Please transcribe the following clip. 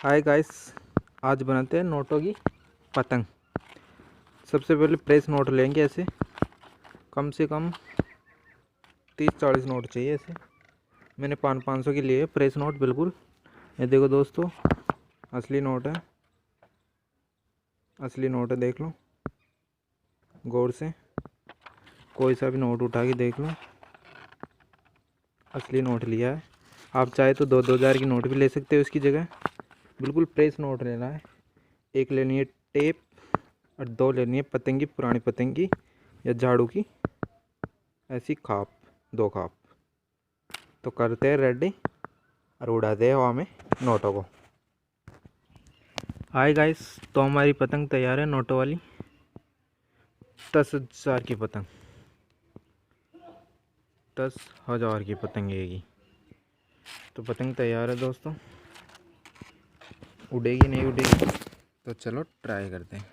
Hi guys, आज बनाते हैं नोटों की पतंग। सबसे पहले प्रेस नोट लेंगे। ऐसे कम से कम 30-40 नोट चाहिए। ऐसे मैंने 500 की लिए है प्रेस नोट। बिल्कुल ये देखो दोस्तों, असली नोट है, असली नोट है। देख लो गौर से, कोई सा भी नोट उठा के देख लो, असली नोट लिया है। आप चाहे तो 2-2000 की नोट भी ले सकते हो इसकी जगह। बिल्कुल प्रेस नोट लेना है। एक लेनी है टेप और 2 लेनी है पतंगी, पुरानी पतंगी या झाड़ू की ऐसी खाप, 2 खाप। तो करते हैं रेडी और उड़ाते हैं हवा में नोटों को। हाय गाइस, तो हमारी पतंग तैयार है नोटों वाली। 10,000 की पतंग, 10,000 की पतंग आएगी। तो पतंग तैयार है दोस्तों, उड़ेगी नहीं उड़ेगी तो चलो ट्राई करते हैं।